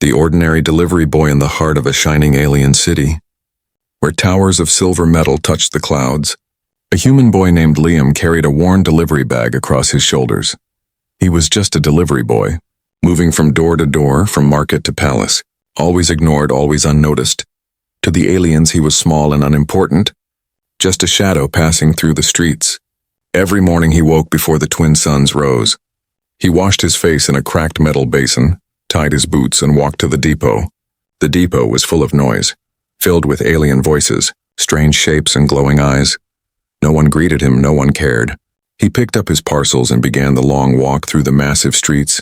the ordinary delivery boy in the heart of a shining alien city, where towers of silver metal touched the clouds. A human boy named Liam carried a worn delivery bag across his shoulders. He was just a delivery boy, moving from door to door, from market to palace, always ignored, always unnoticed. To the aliens he was small and unimportant, just a shadow passing through the streets. Every morning he woke before the twin suns rose. He washed his face in a cracked metal basin, tied his boots, and walked to the depot. The depot was full of noise, filled with alien voices, strange shapes and glowing eyes. No one greeted him, no one cared. He picked up his parcels and began the long walk through the massive streets.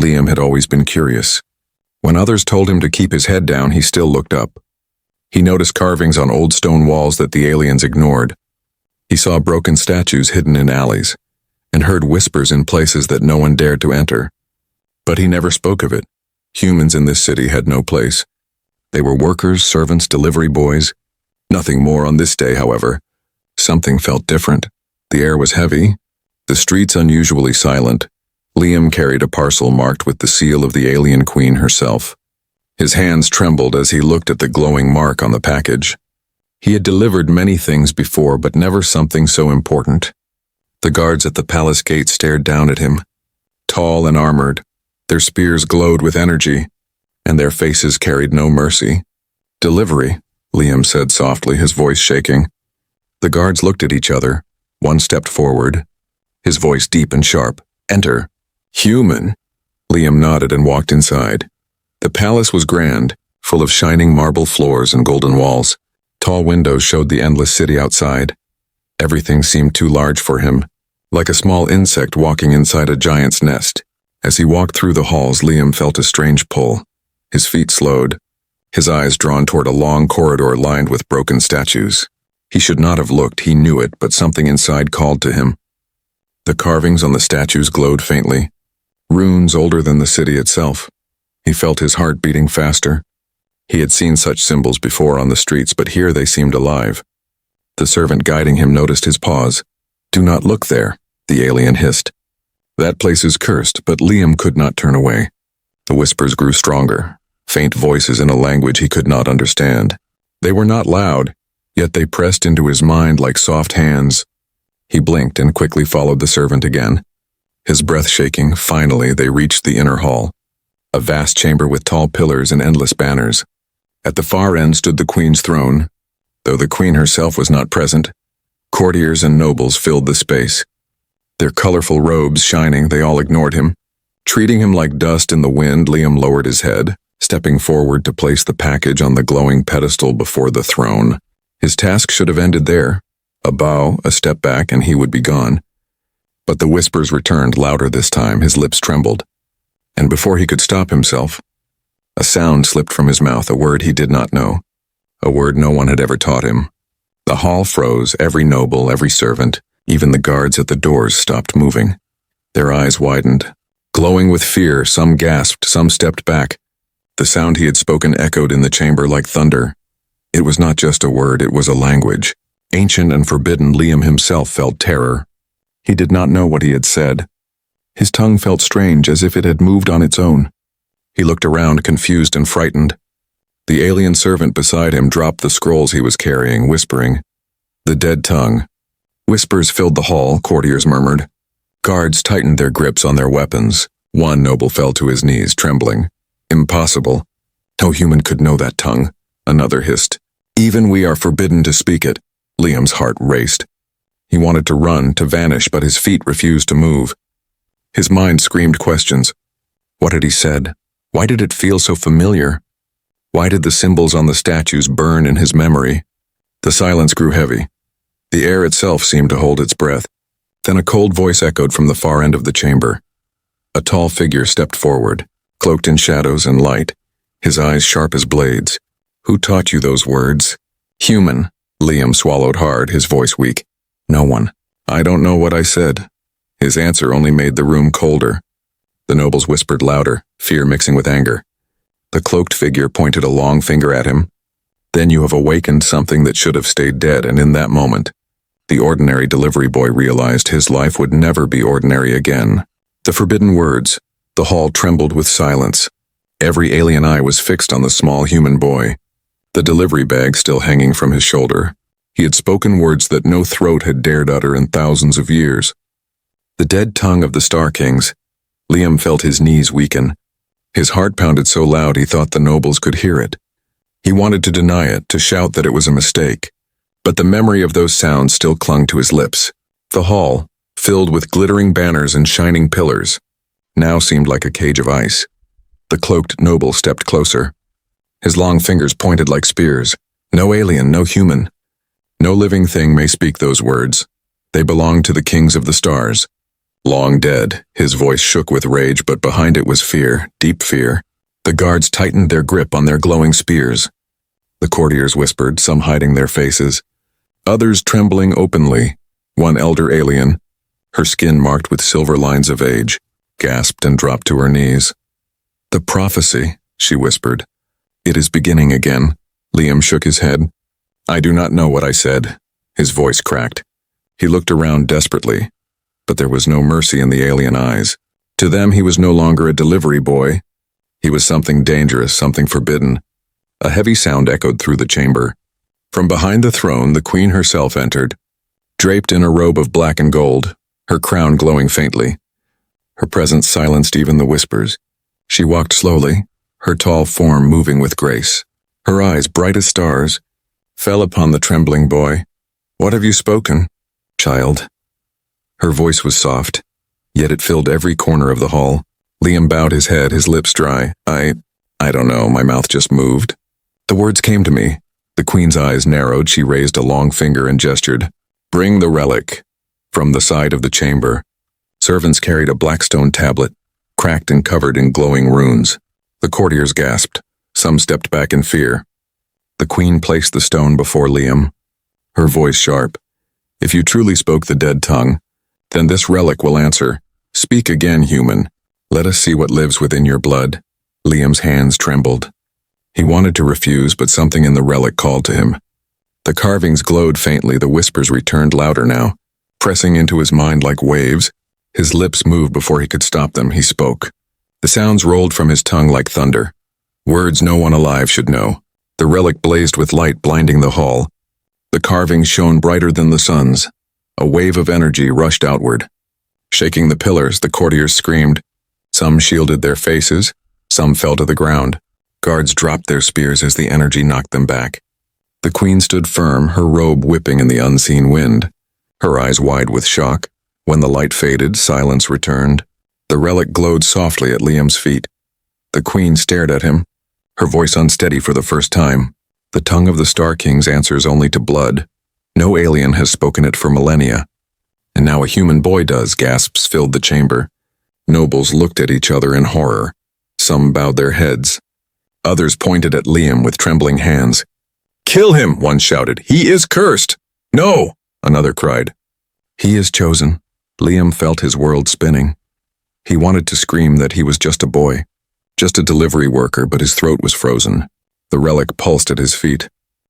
Liam had always been curious. When others told him to keep his head down, he still looked up. He noticed carvings on old stone walls that the aliens ignored. He saw broken statues hidden in alleys, and heard whispers in places that no one dared to enter. But he never spoke of it. Humans in this city had no place. They were workers, servants, delivery boys. Nothing more on this day, however. Something felt different. The air was heavy, the streets unusually silent. Liam carried a parcel marked with the seal of the alien queen herself. His hands trembled as he looked at the glowing mark on the package. He had delivered many things before, but never something so important. The guards at the palace gate stared down at him, tall and armored. Their spears glowed with energy, and their faces carried no mercy. "Delivery," Liam said softly, his voice shaking. The guards looked at each other. One stepped forward, his voice deep and sharp. "Enter." "Human." Liam nodded and walked inside. The palace was grand, full of shining marble floors and golden walls. Tall windows showed the endless city outside. Everything seemed too large for him, like a small insect walking inside a giant's nest. As he walked through the halls, Liam felt a strange pull. His feet slowed, his eyes drawn toward a long corridor lined with broken statues. He should not have looked, he knew it, but something inside called to him. The carvings on the statues glowed faintly, runes older than the city itself. He felt his heart beating faster. He had seen such symbols before on the streets, but here they seemed alive. The servant guiding him noticed his pause. "Do not look there," the alien hissed. "That place is cursed," but Liam could not turn away. The whispers grew stronger, faint voices in a language he could not understand. They were not loud, yet they pressed into his mind like soft hands. He blinked and quickly followed the servant again. His breath shaking, finally they reached the inner hall, a vast chamber with tall pillars and endless banners. At the far end stood the queen's throne. Though the queen herself was not present, courtiers and nobles filled the space. Their colorful robes shining, they all ignored him. Treating him like dust in the wind, Liam lowered his head, stepping forward to place the package on the glowing pedestal before the throne. His task should have ended there. A bow, a step back, and he would be gone. But the whispers returned louder this time, his lips trembled. And before he could stop himself, a sound slipped from his mouth, a word he did not know, a word no one had ever taught him. The hall froze, every noble, every servant, even the guards at the doors stopped moving. Their eyes widened. Glowing with fear, some gasped, some stepped back. The sound he had spoken echoed in the chamber like thunder. It was not just a word, it was a language. Ancient and forbidden, Liam himself felt terror. He did not know what he had said. His tongue felt strange, as if it had moved on its own. He looked around, confused and frightened. The alien servant beside him dropped the scrolls he was carrying, whispering. "The dead tongue." Whispers filled the hall, courtiers murmured. Guards tightened their grips on their weapons. One noble fell to his knees, trembling. "Impossible. No human could know that tongue," another hissed. "Even we are forbidden to speak it." Liam's heart raced. He wanted to run, to vanish, but his feet refused to move. His mind screamed questions. What had he said? Why did it feel so familiar? Why did the symbols on the statues burn in his memory? The silence grew heavy. The air itself seemed to hold its breath. Then a cold voice echoed from the far end of the chamber. A tall figure stepped forward, cloaked in shadows and light, his eyes sharp as blades. "Who taught you those words?" "Human." Liam swallowed hard, his voice weak. "No one." "I don't know what I said." His answer only made the room colder. The nobles whispered louder, fear mixing with anger. The cloaked figure pointed a long finger at him. "Then you have awakened something that should have stayed dead," and in that moment, the ordinary delivery boy realized his life would never be ordinary again. The forbidden words. The hall trembled with silence. Every alien eye was fixed on the small human boy, the delivery bag still hanging from his shoulder. He had spoken words that no throat had dared utter in thousands of years. The dead tongue of the Star Kings. Liam felt his knees weaken. His heart pounded so loud he thought the nobles could hear it. He wanted to deny it, to shout that it was a mistake. But the memory of those sounds still clung to his lips. The hall, filled with glittering banners and shining pillars, now seemed like a cage of ice. The cloaked noble stepped closer. His long fingers pointed like spears. No alien, no human. No living thing may speak those words. They belong to the kings of the stars. Long dead, his voice shook with rage, but behind it was fear, deep fear. The guards tightened their grip on their glowing spears. The courtiers whispered, some hiding their faces, others trembling openly. One elder alien, her skin marked with silver lines of age, gasped and dropped to her knees. The prophecy, she whispered. It is beginning again. Liam shook his head. I do not know what I said. His voice cracked. He looked around desperately, but there was no mercy in the alien eyes. To them, he was no longer a delivery boy. He was something dangerous, something forbidden. A heavy sound echoed through the chamber. From behind the throne, the queen herself entered, draped in a robe of black and gold, her crown glowing faintly. Her presence silenced even the whispers. She walked slowly, her tall form moving with grace. Her eyes, bright as stars, fell upon the trembling boy. What have you spoken, child? Her voice was soft, yet it filled every corner of the hall. Liam bowed his head, his lips dry. I don't know, my mouth just moved. The words came to me. The queen's eyes narrowed. She raised a long finger and gestured. Bring the relic. From the side of the chamber, servants carried a black stone tablet, cracked and covered in glowing runes. The courtiers gasped. Some stepped back in fear. The queen placed the stone before Liam, her voice sharp. If you truly spoke the dead tongue, then this relic will answer. Speak again, human. Let us see what lives within your blood. Liam's hands trembled. He wanted to refuse, but something in the relic called to him. The carvings glowed faintly, the whispers returned louder now, pressing into his mind like waves. His lips moved before he could stop them. He spoke. The sounds rolled from his tongue like thunder. Words no one alive should know. The relic blazed with light, blinding the hall. The carvings shone brighter than the suns. A wave of energy rushed outward. Shaking the pillars, the courtiers screamed. Some shielded their faces, some fell to the ground. Guards dropped their spears as the energy knocked them back. The queen stood firm, her robe whipping in the unseen wind, her eyes wide with shock. When the light faded, silence returned. The relic glowed softly at Liam's feet. The queen stared at him, her voice unsteady for the first time. The tongue of the Star Kings answers only to blood. No alien has spoken it for millennia. And now a human boy does. Gasps filled the chamber. Nobles looked at each other in horror. Some bowed their heads. Others pointed at Liam with trembling hands. Kill him, one shouted. He is cursed. No, another cried. He is chosen. Liam felt his world spinning. He wanted to scream that he was just a boy, just a delivery worker, but his throat was frozen. The relic pulsed at his feet,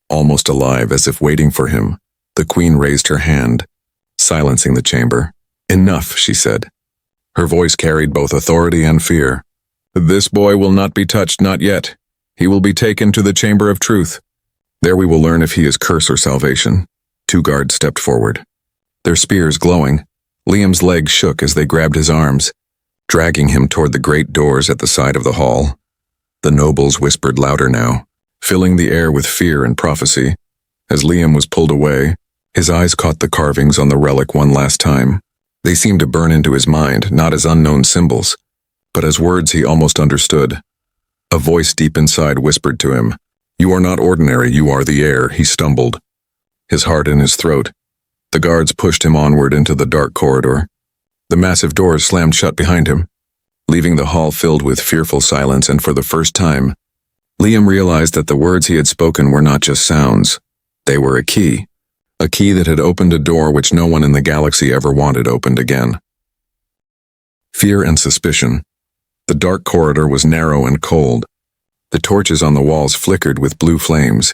almost alive, as if waiting for him. The queen raised her hand, silencing the chamber. Enough, she said. Her voice carried both authority and fear. This boy will not be touched, not yet. He will be taken to the chamber of truth. There we will learn if he is curse or salvation. 2 guards stepped forward, their spears glowing. Liam's legs shook as they grabbed his arms, dragging him toward the great doors at the side of the hall. The nobles whispered louder now, filling the air with fear and prophecy. As Liam was pulled away, his eyes caught the carvings on the relic one last time. They seemed to burn into his mind, not as unknown symbols, but as words he almost understood. A voice deep inside whispered to him, You are not ordinary, you are the heir. He stumbled, his heart in his throat. The guards pushed him onward into the dark corridor. The massive doors slammed shut behind him, leaving the hall filled with fearful silence, and for the first time, Liam realized that the words he had spoken were not just sounds. They were a key that had opened a door which no one in the galaxy ever wanted opened again. Fear and suspicion. The dark corridor was narrow and cold. The torches on the walls flickered with blue flames,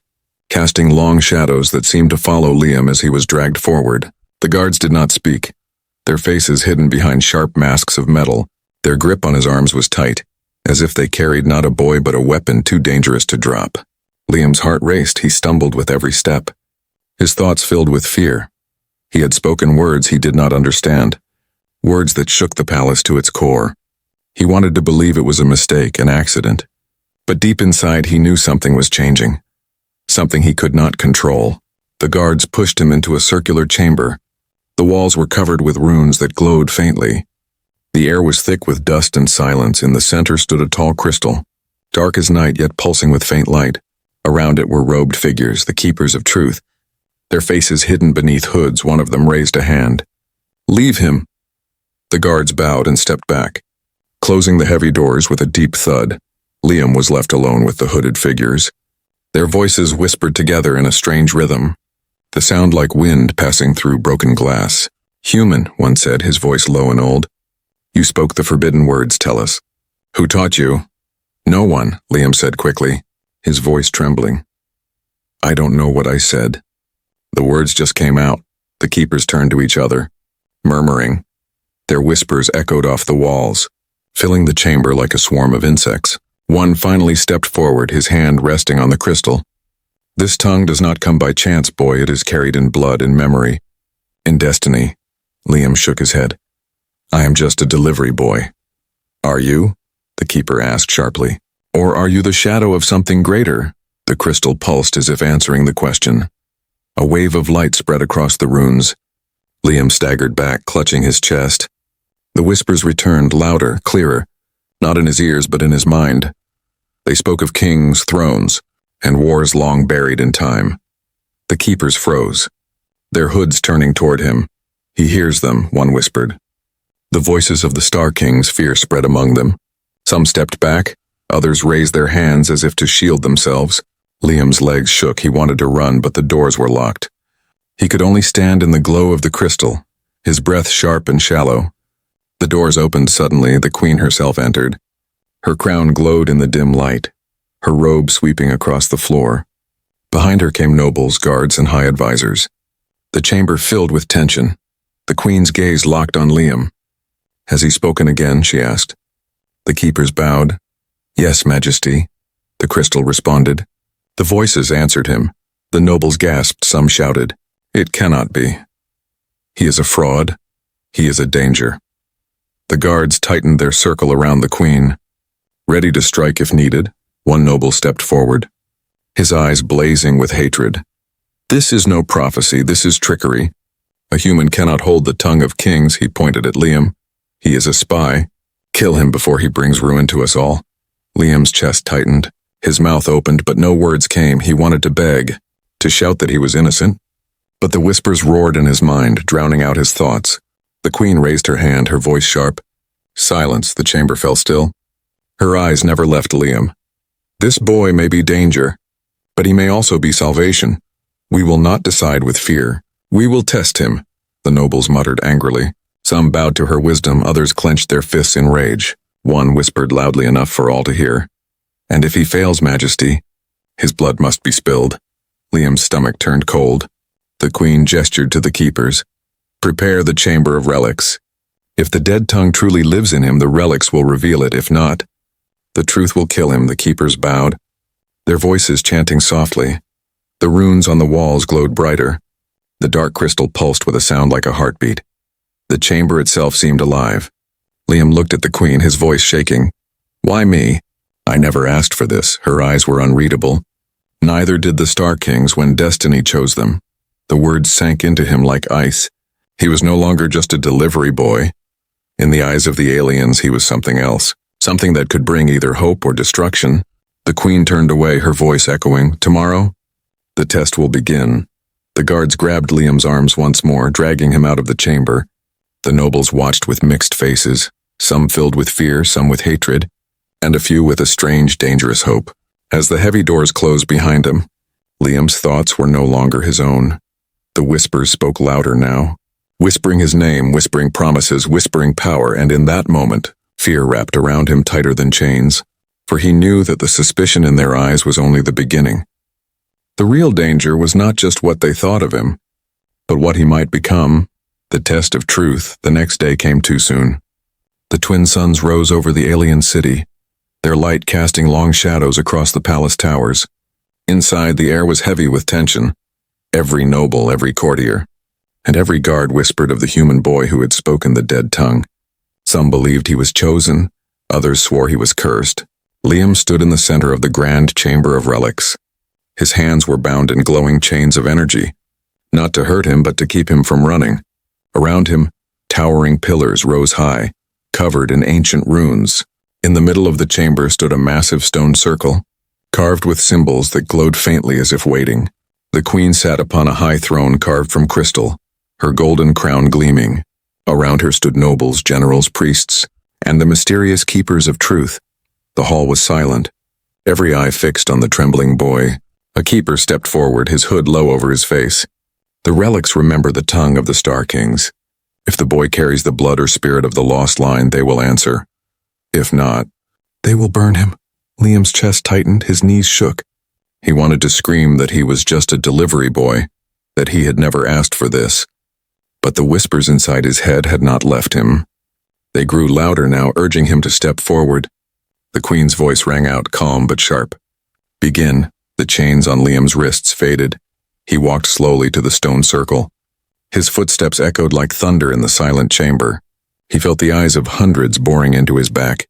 casting long shadows that seemed to follow Liam as he was dragged forward. The guards did not speak, their faces hidden behind sharp masks of metal. Their grip on his arms was tight, as if they carried not a boy but a weapon too dangerous to drop. Liam's heart raced. He stumbled with every step. His thoughts filled with fear. He had spoken words he did not understand, words that shook the palace to its core. He wanted to believe it was a mistake, an accident. But deep inside he knew something was changing, something he could not control. The guards pushed him into a circular chamber. The walls were covered with runes that glowed faintly. The air was thick with dust and silence. In the center stood a tall crystal, dark as night yet pulsing with faint light. Around it were robed figures, the keepers of truth, their faces hidden beneath hoods. One of them raised a hand. "Leave him." The guards bowed and stepped back, closing the heavy doors with a deep thud. Liam was left alone with the hooded figures. Their voices whispered together in a strange rhythm, the sound like wind passing through broken glass. "Human," one said, his voice low and old. "You spoke the forbidden words, tell us. Who taught you?" "No one," Liam said quickly, his voice trembling. "I don't know what I said." The words just came out. The keepers turned to each other, murmuring. Their whispers echoed off the walls, filling the chamber like a swarm of insects. One finally stepped forward, his hand resting on the crystal. "This tongue does not come by chance, boy. It is carried in blood, in memory, in destiny." Liam shook his head. "I am just a delivery boy." "Are you?" the keeper asked sharply. "Or are you the shadow of something greater?" The crystal pulsed as if answering the question. A wave of light spread across the runes. Liam staggered back, clutching his chest. The whispers returned, louder, clearer, not in his ears but in his mind. They spoke of kings, thrones, and wars long buried in time. The keepers froze, their hoods turning toward him. "He hears them," one whispered. The voices of the Star Kings, fear spread among them. Some stepped back, others raised their hands as if to shield themselves. Liam's legs shook. He wanted to run, but the doors were locked. He could only stand in the glow of the crystal, his breath sharp and shallow. The doors opened suddenly. The queen herself entered. Her crown glowed in the dim light, her robe sweeping across the floor. Behind her came nobles, guards, and high advisors. The chamber filled with tension. The queen's gaze locked on Liam. "Has he spoken again?" she asked. The keepers bowed. "Yes, Majesty," the crystal responded. The voices answered him. The nobles gasped, some shouted, "It cannot be. He is a fraud. He is a danger." The guards tightened their circle around the queen, ready to strike if needed. One noble stepped forward, his eyes blazing with hatred. "This is no prophecy, this is trickery. A human cannot hold the tongue of kings," he pointed at Liam. "He is a spy. Kill him before he brings ruin to us all." Liam's chest tightened. His mouth opened, but no words came. He wanted to beg, to shout that he was innocent. But the whispers roared in his mind, drowning out his thoughts. The queen raised her hand, her voice sharp. Silence. The chamber fell still. Her eyes never left Liam. "This boy may be danger, but he may also be salvation. We will not decide with fear. We will test him," the nobles muttered angrily. Some bowed to her wisdom, others clenched their fists in rage. One whispered loudly enough for all to hear, "And if he fails, Majesty, his blood must be spilled." Liam's stomach turned cold. The queen gestured to the keepers. "Prepare the chamber of relics. If the dead tongue truly lives in him, the relics will reveal it. If not, the truth will kill him." The keepers bowed, their voices chanting softly. The runes on the walls glowed brighter. The dark crystal pulsed with a sound like a heartbeat. The chamber itself seemed alive. Liam looked at the queen, his voice shaking. "Why me? I never asked for this." Her eyes were unreadable. Neither did the Star Kings when destiny chose them. The words sank into him like ice. He was no longer just a delivery boy. In the eyes of the aliens, he was something else, something that could bring either hope or destruction. The queen turned away, her voice echoing, "Tomorrow, the test will begin." The guards grabbed Liam's arms once more, dragging him out of the chamber. The nobles watched with mixed faces, some filled with fear, some with hatred, and a few with a strange, dangerous hope. As the heavy doors closed behind him, Liam's thoughts were no longer his own. The whispers spoke louder now, whispering his name, whispering promises, whispering power, and in that moment, fear wrapped around him tighter than chains, for he knew that the suspicion in their eyes was only the beginning. The real danger was not just what they thought of him, but what he might become. The test of truth the next day came too soon. The twin suns rose over the alien city, their light casting long shadows across the palace towers. Inside, the air was heavy with tension. Every noble, every courtier, and every guard whispered of the human boy who had spoken the dead tongue. Some believed he was chosen, others swore he was cursed. Liam stood in the center of the grand chamber of relics. His hands were bound in glowing chains of energy, not to hurt him but to keep him from running. Around him, towering pillars rose high, covered in ancient runes. In the middle of the chamber stood a massive stone circle, carved with symbols that glowed faintly as if waiting. The queen sat upon a high throne carved from crystal, her golden crown gleaming. Around her stood nobles, generals, priests, and the mysterious keepers of truth. The hall was silent, every eye fixed on the trembling boy. A keeper stepped forward, his hood low over his face. The relics remember the tongue of the Star Kings. If the boy carries the blood or spirit of the lost line, they will answer. If not, they will burn him. Liam's chest tightened, his knees shook. He wanted to scream that he was just a delivery boy, that he had never asked for this. But the whispers inside his head had not left him. They grew louder now, urging him to step forward. The queen's voice rang out, calm but sharp. Begin. The chains on Liam's wrists faded. He walked slowly to the stone circle. His footsteps echoed like thunder in the silent chamber. He felt the eyes of hundreds boring into his back.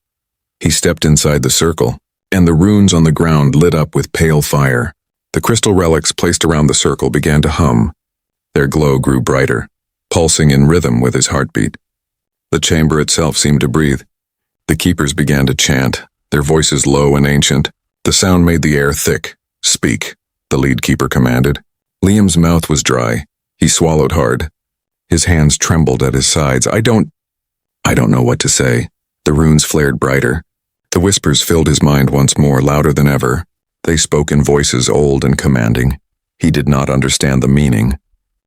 He stepped inside the circle, and the runes on the ground lit up with pale fire. The crystal relics placed around the circle began to hum. Their glow grew brighter, pulsing in rhythm with his heartbeat. The chamber itself seemed to breathe. The keepers began to chant, their voices low and ancient. The sound made the air thick. Speak, the lead keeper commanded. Liam's mouth was dry. He swallowed hard. His hands trembled at his sides. I don't know what to say. The runes flared brighter. The whispers filled his mind once more, louder than ever. They spoke in voices old and commanding. He did not understand the meaning.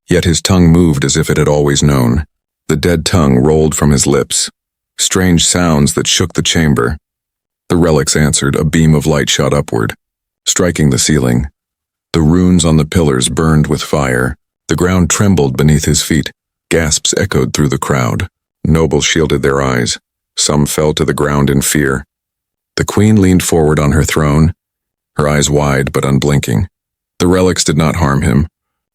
Yet his tongue moved as if it had always known. The dead tongue rolled from his lips. Strange sounds that shook the chamber. The relics answered. A beam of light shot upward, striking the ceiling. The runes on the pillars burned with fire. The ground trembled beneath his feet. Gasps echoed through the crowd. Nobles shielded their eyes. Some fell to the ground in fear. The queen leaned forward on her throne, her eyes wide but unblinking. The relics did not harm him.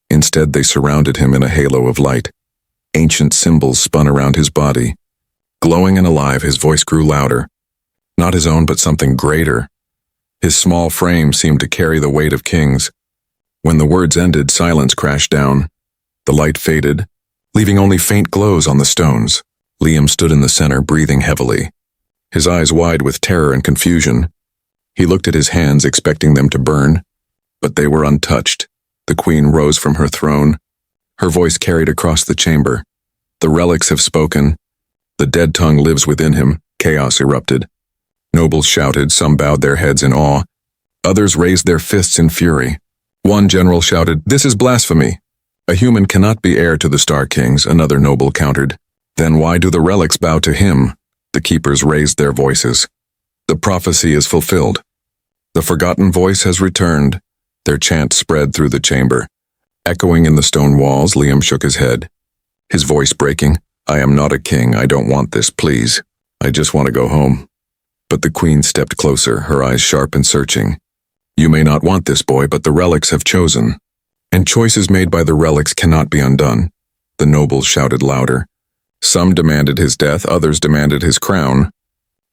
Instead, they surrounded him in a halo of light. Ancient symbols spun around his body. Glowing and alive, his voice grew louder. Not his own, but something greater. His small frame seemed to carry the weight of kings. When the words ended, silence crashed down. The light faded, leaving only faint glows on the stones. Liam stood in the center, breathing heavily, his eyes wide with terror and confusion. He looked at his hands, expecting them to burn, but they were untouched. The queen rose from her throne. Her voice carried across the chamber. The relics have spoken. The dead tongue lives within him. Chaos erupted. Nobles shouted, some bowed their heads in awe. Others raised their fists in fury. One general shouted, "This is blasphemy. A human cannot be heir to the Star Kings," another noble countered. "Then why do the relics bow to him?" The keepers raised their voices. "The prophecy is fulfilled. The forgotten voice has returned." Their chant spread through the chamber. Echoing in the stone walls, Liam shook his head, his voice breaking. "I am not a king. I don't want this, please. I just want to go home." But the queen stepped closer, her eyes sharp and searching. "You may not want this, boy, but the relics have chosen. And choices made by the relics cannot be undone." The nobles shouted louder. Some demanded his death, others demanded his crown.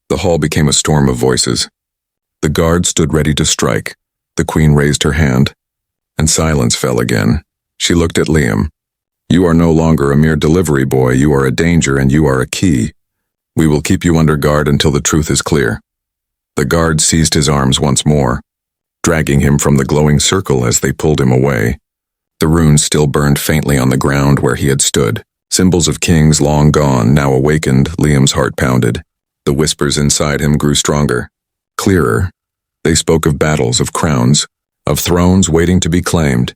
The hall became a storm of voices. The guards stood ready to strike. The queen raised her hand, and silence fell again. She looked at Liam. "You are no longer a mere delivery boy. You are a danger, and you are a key. We will keep you under guard until the truth is clear." The guards seized his arms once more, dragging him from the glowing circle as they pulled him away. The runes still burned faintly on the ground where he had stood. Symbols of kings long gone, now awakened. Liam's heart pounded. The whispers inside him grew stronger, clearer. They spoke of battles, of crowns, of thrones waiting to be claimed.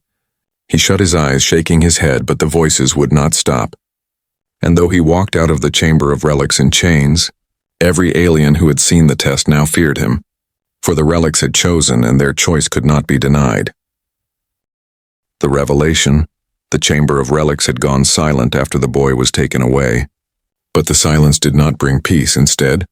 He shut his eyes, shaking his head, but the voices would not stop. And though he walked out of the chamber of relics in chains, every alien who had seen the test now feared him, for the relics had chosen and their choice could not be denied. The revelation, the chamber of relics had gone silent after the boy was taken away. But the silence did not bring peace. Instead,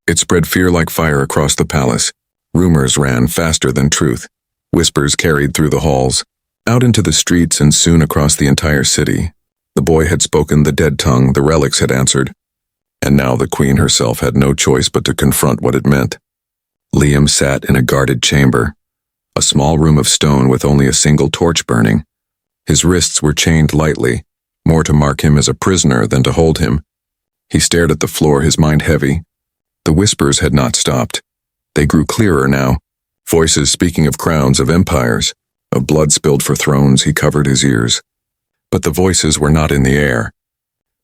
It spread fear like fire across the palace. Rumors ran faster than truth. Whispers carried through the halls, out into the streets and soon across the entire city. The boy had spoken the dead tongue, the relics had answered. And now the queen herself had no choice but to confront what it meant. Liam sat in a guarded chamber, a small room of stone with only a single torch burning. His wrists were chained lightly, more to mark him as a prisoner than to hold him. He stared at the floor, his mind heavy. The whispers had not stopped. They grew clearer now, voices speaking of crowns, of empires, of blood spilled for thrones. He covered his ears. But the voices were not in the air.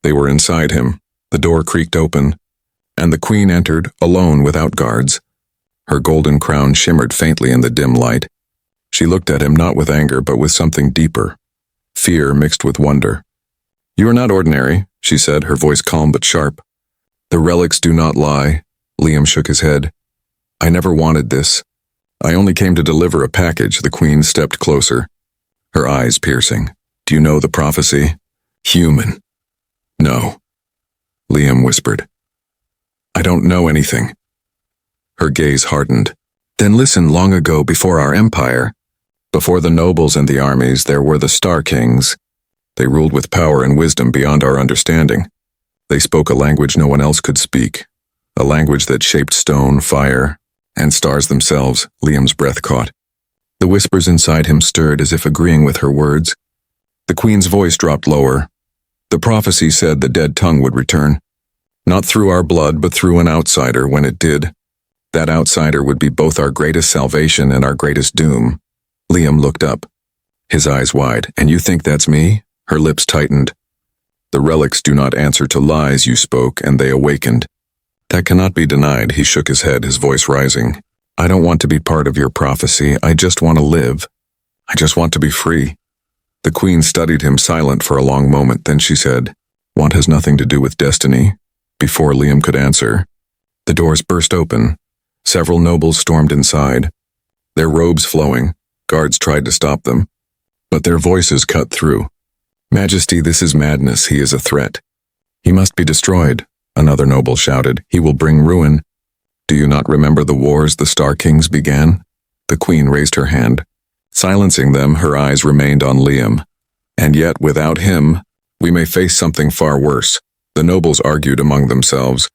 They were inside him. The door creaked open, and the queen entered, alone without guards. Her golden crown shimmered faintly in the dim light. She looked at him not with anger, but with something deeper, fear mixed with wonder. "You are not ordinary," she said, her voice calm but sharp. "The relics do not lie." Liam shook his head. "I never wanted this. I only came to deliver a package." The queen stepped closer, her eyes piercing. "Do you know the prophecy?" "Human." "No," Liam whispered. "I don't know anything." Her gaze hardened. "Then listen, long ago, before our empire, before the nobles and the armies, there were the Star Kings. They ruled with power and wisdom beyond our understanding. They spoke a language no one else could speak, a language that shaped stone, fire, and stars themselves." Liam's breath caught. The whispers inside him stirred as if agreeing with her words. The queen's voice dropped lower. "The prophecy said the dead tongue would return. Not through our blood, but through an outsider. When it did, that outsider would be both our greatest salvation and our greatest doom." Liam looked up, his eyes wide. "And you think that's me?" Her lips tightened. "The relics do not answer to lies. You spoke, and they awakened. That cannot be denied." He shook his head, his voice rising. "I don't want to be part of your prophecy. I just want to live. I just want to be free." The queen studied him, silent for a long moment. Then she said, "Want has nothing to do with destiny." Before Liam could answer, the doors burst open. Several nobles stormed inside, their robes flowing. Guards tried to stop them, but their voices cut through. "Majesty, this is madness. He is a threat. He must be destroyed," another noble shouted. "He will bring ruin." "Do you not remember the wars the Star Kings began?" The queen raised her hand. Silencing them, her eyes remained on Liam. "And yet, without him, we may face something far worse." The nobles argued among themselves.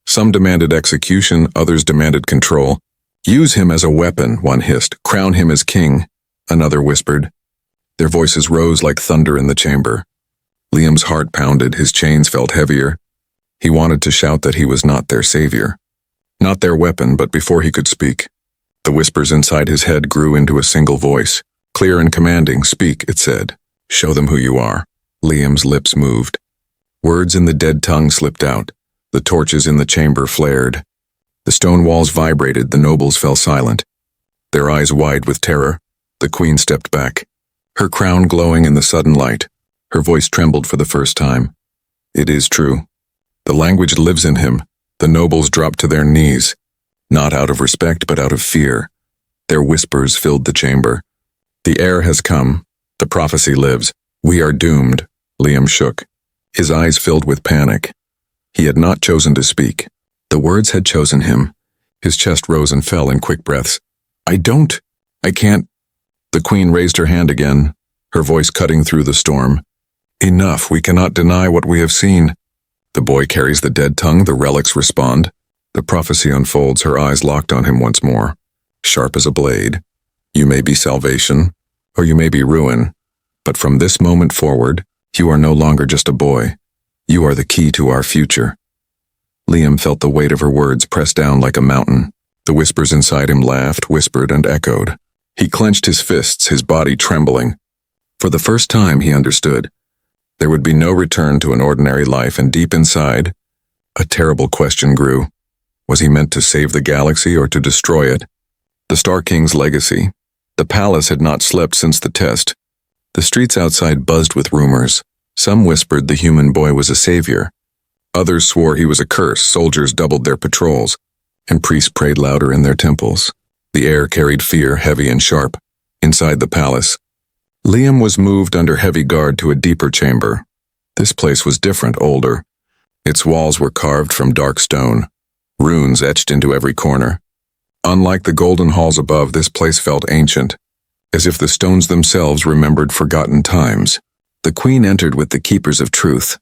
Some demanded execution, others demanded control. "Use him as a weapon," one hissed. "Crown him as king," another whispered. Their voices rose like thunder in the chamber. Liam's heart pounded, his chains felt heavier. He wanted to shout that he was not their savior, not their weapon, but before he could speak, the whispers inside his head grew into a single voice. Clear and commanding. "Speak," it said. "Show them who you are." Liam's lips moved. Words in the dead tongue slipped out. The torches in the chamber flared. The stone walls vibrated. The nobles fell silent, their eyes wide with terror. The queen stepped back, her crown glowing in the sudden light. Her voice trembled for the first time. "It is true. The language lives in him." The nobles dropped to their knees, not out of respect but out of fear. Their whispers filled the chamber. "The heir has come. The prophecy lives. We are doomed." Liam shook, his eyes filled with panic. He had not chosen to speak. The words had chosen him. His chest rose and fell in quick breaths. I can't." The queen raised her hand again, her voice cutting through the storm. "Enough, we cannot deny what we have seen. The boy carries the dead tongue, the relics respond." The prophecy unfolds, her eyes locked on him once more, sharp as a blade. "You may be salvation, or you may be ruin, but from this moment forward, you are no longer just a boy. You are the key to our future." Liam felt the weight of her words press down like a mountain. The whispers inside him laughed, whispered, and echoed. He clenched his fists, his body trembling. For the first time, he understood. There would be no return to an ordinary life, and deep inside, a terrible question grew. Was he meant to save the galaxy or to destroy it? The Star King's legacy. The palace had not slept since the test. The streets outside buzzed with rumors. Some whispered the human boy was a savior. Others swore he was a curse. Soldiers doubled their patrols, and priests prayed louder in their temples. The air carried fear, heavy and sharp. Inside the palace, Liam was moved under heavy guard to a deeper chamber. This place was different, older. Its walls were carved from dark stone. runes etched into every corner. Unlike the golden halls above, this place felt ancient, as if the stones themselves remembered forgotten times. The queen entered with the keepers of truth.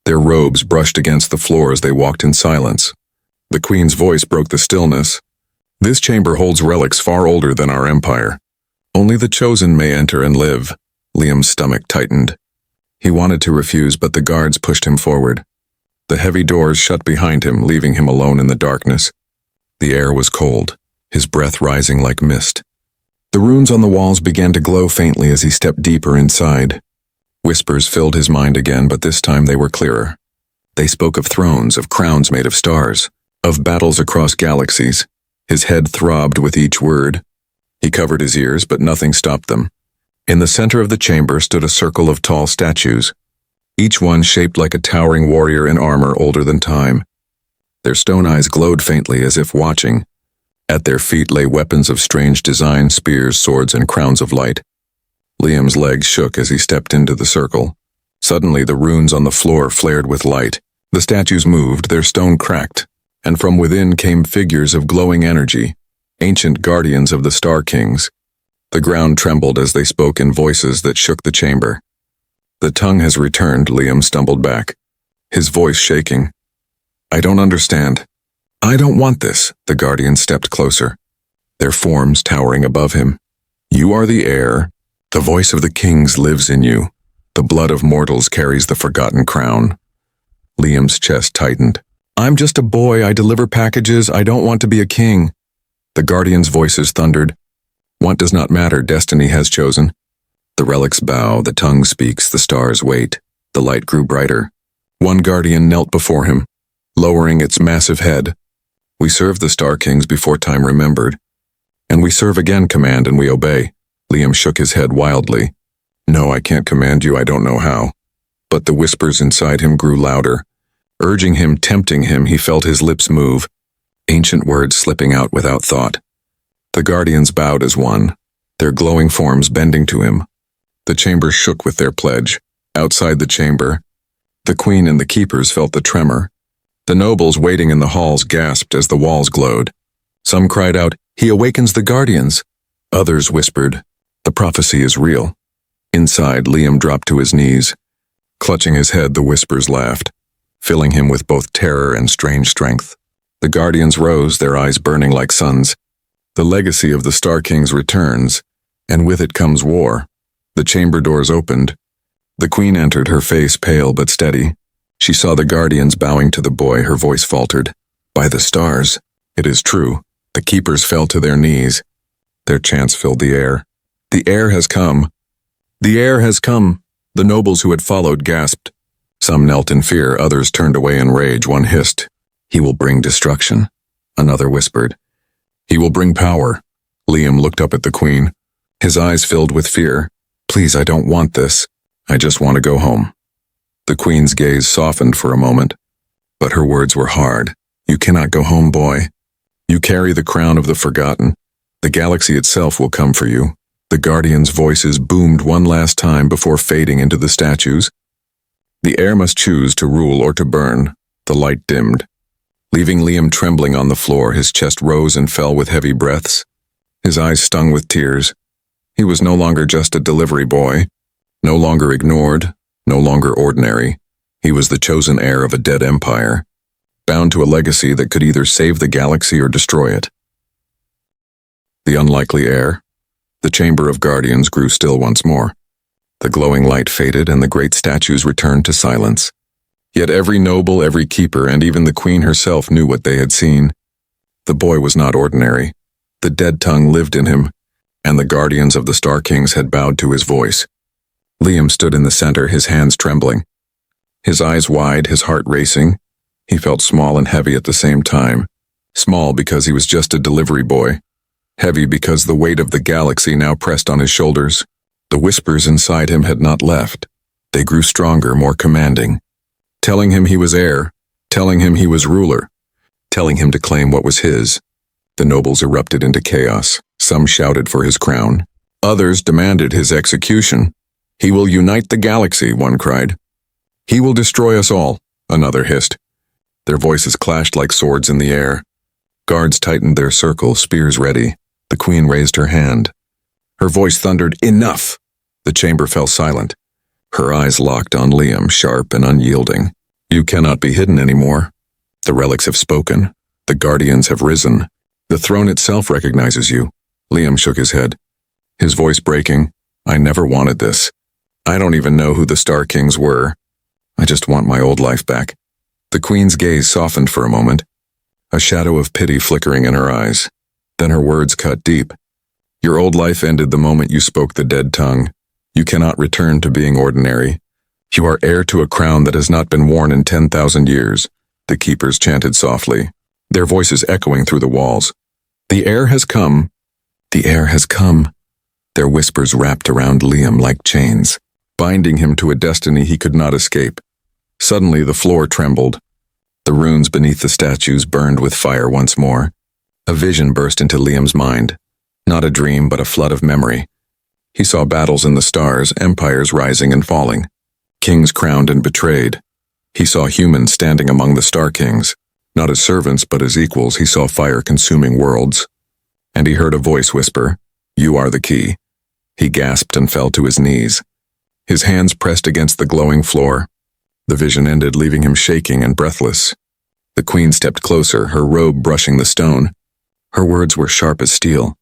Their robes brushed against the floor as they walked in silence. The queen's voice broke the stillness. This chamber holds relics far older than our empire. Only the chosen may enter and live. Liam's stomach tightened. He wanted to refuse, but the guards pushed him forward. The heavy doors shut behind him, leaving him alone in the darkness. The air was cold, his breath rising like mist. The runes on the walls began to glow faintly as he stepped deeper inside. Whispers filled his mind again, but this time they were clearer. They spoke of thrones, of crowns made of stars, of battles across galaxies. His head throbbed with each word. He covered his ears, but nothing stopped them. In the center of the chamber stood a circle of tall statues, each one shaped like a towering warrior in armor older than time. Their stone eyes glowed faintly as if watching. At their feet lay weapons of strange design, spears, swords, and crowns of light. Liam's legs shook as he stepped into the circle. Suddenly, the runes on the floor flared with light. The statues moved, their stone cracked, and from within came figures of glowing energy, ancient guardians of the Star Kings. The ground trembled as they spoke in voices that shook the chamber. "The tongue has returned," Liam stumbled back, his voice shaking. "I don't understand. I don't want this." The guardians stepped closer, their forms towering above him. "You are the heir. The voice of the kings lives in you. The blood of mortals carries the forgotten crown." Liam's chest tightened. "I'm just a boy. I deliver packages. I don't want to be a king." The guardians' voices thundered. "Want does not matter. Destiny has chosen." The relics bow, the tongue speaks, the stars wait. The light grew brighter. One guardian knelt before him, lowering its massive head. "We served the Star Kings before time remembered. And we serve again, command, and we obey." Liam shook his head wildly. "No, I can't command you. I don't know how." But the whispers inside him grew louder, urging him, tempting him. He felt his lips move, ancient words slipping out without thought. The guardians bowed as one, their glowing forms bending to him. The chamber shook with their pledge. Outside the chamber, the queen and the keepers felt the tremor. The nobles waiting in the halls gasped as the walls glowed. Some cried out, "He awakens the guardians." Others whispered, "The prophecy is real." Inside, Liam dropped to his knees. Clutching his head, the whispers laughed, filling him with both terror and strange strength. The guardians rose, their eyes burning like suns. The legacy of the Star Kings returns, and with it comes war. The chamber doors opened. The queen entered, her face pale but steady. She saw the guardians bowing to the boy, her voice faltered. "By the stars, it is true." The keepers fell to their knees. Their chants filled the air. "The heir has come. The heir has come." The nobles who had followed gasped. Some knelt in fear, others turned away in rage. One hissed, "He will bring destruction." Another whispered, "He will bring power." Liam looked up at the queen, his eyes filled with fear. "Please, I don't want this. I just want to go home." The queen's gaze softened for a moment, but her words were hard. "You cannot go home, boy. You carry the crown of the forgotten. The galaxy itself will come for you." The guardians' voices boomed one last time before fading into the statues. The heir must choose to rule or to burn. The light dimmed, leaving Liam trembling on the floor. His chest rose and fell with heavy breaths. His eyes stung with tears. He was no longer just a delivery boy, no longer ignored, no longer ordinary. He was the chosen heir of a dead empire, bound to a legacy that could either save the galaxy or destroy it. The unlikely heir. The chamber of guardians grew still once more. The glowing light faded and the great statues returned to silence. Yet every noble, every keeper, and even the queen herself knew what they had seen. The boy was not ordinary. The dead tongue lived in him, and the guardians of the Star Kings had bowed to his voice. Liam stood in the center, his hands trembling. His eyes wide, his heart racing. He felt small and heavy at the same time. Small because he was just a delivery boy. Heavy because the weight of the galaxy now pressed on his shoulders. The whispers inside him had not left. They grew stronger, more commanding, telling him he was heir, telling him he was ruler, telling him to claim what was his. The nobles erupted into chaos. Some shouted for his crown. Others demanded his execution. "He will unite the galaxy," one cried. "He will destroy us all," another hissed. Their voices clashed like swords in the air. Guards tightened their circle, spears ready. The queen raised her hand. Her voice thundered, "Enough!" The chamber fell silent. Her eyes locked on Liam, sharp and unyielding. "You cannot be hidden anymore. The relics have spoken. The guardians have risen. The throne itself recognizes you." Liam shook his head, his voice breaking. "I never wanted this. I don't even know who the Star Kings were. I just want my old life back." The queen's gaze softened for a moment, a shadow of pity flickering in her eyes. Then her words cut deep. "Your old life ended the moment you spoke the dead tongue. You cannot return to being ordinary. You are heir to a crown that has not been worn in 10,000 years. The keepers chanted softly, their voices echoing through the walls. "The heir has come. The heir has come." Their whispers wrapped around Liam like chains, binding him to a destiny he could not escape. Suddenly the floor trembled. The runes beneath the statues burned with fire once more. A vision burst into Liam's mind. Not a dream, but a flood of memory. He saw battles in the stars, empires rising and falling, kings crowned and betrayed. He saw humans standing among the Star Kings, not as servants but as equals. He saw fire consuming worlds. And he heard a voice whisper, "You are the key." He gasped and fell to his knees. His hands pressed against the glowing floor. The vision ended, leaving him shaking and breathless. The queen stepped closer, her robe brushing the stone. Her words were sharp as steel.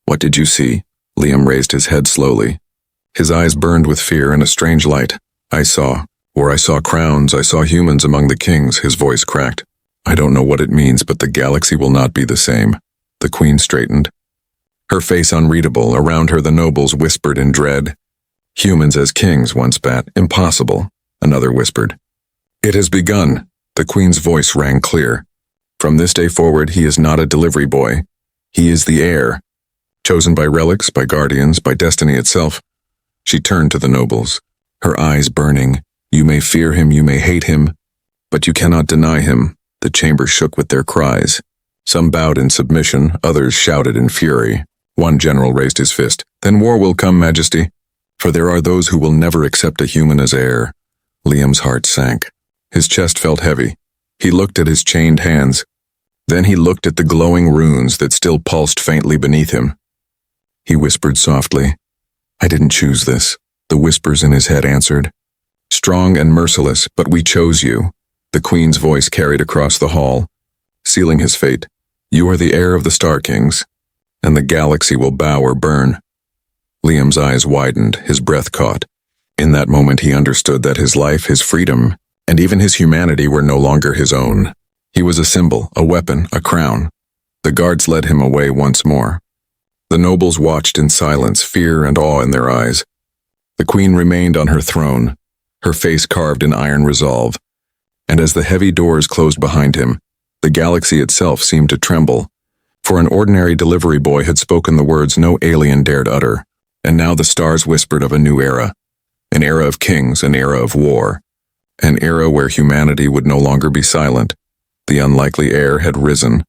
"What did you see?" Liam raised his head slowly. His eyes burned with fear and a strange light. I saw crowns, I saw humans among the kings." His voice cracked. "I don't know what it means, but the galaxy will not be the same." The queen straightened, her face unreadable. Around her the nobles whispered in dread. "Humans as kings," one spat. "Impossible," another whispered. "It has begun." The queen's voice rang clear. "From this day forward, he is not a delivery boy. He is the heir, chosen by relics, by guardians, by destiny itself." She turned to the nobles, her eyes burning. "You may fear him, you may hate him, but you cannot deny him." The chamber shook with their cries. Some bowed in submission, others shouted in fury. One general raised his fist. "Then war will come, Majesty, for there are those who will never accept a human as heir." Liam's heart sank. His chest felt heavy. He looked at his chained hands. Then he looked at the glowing runes that still pulsed faintly beneath him. He whispered softly, "I didn't choose this." The whispers in his head answered, "Strong and merciless, but we chose you." The queen's voice carried across the hall, sealing his fate. "You are the heir of the Star Kings, and the galaxy will bow or burn." Liam's eyes widened, his breath caught. In that moment he understood that his life, his freedom, and even his humanity were no longer his own. He was a symbol, a weapon, a crown. The guards led him away once more. The nobles watched in silence, fear and awe in their eyes. The queen remained on her throne, her face carved in iron resolve. And as the heavy doors closed behind him, the galaxy itself seemed to tremble. For an ordinary delivery boy had spoken the words no alien dared utter. And now the stars whispered of a new era. An era of kings, an era of war. An era where humanity would no longer be silent. The unlikely heir had risen,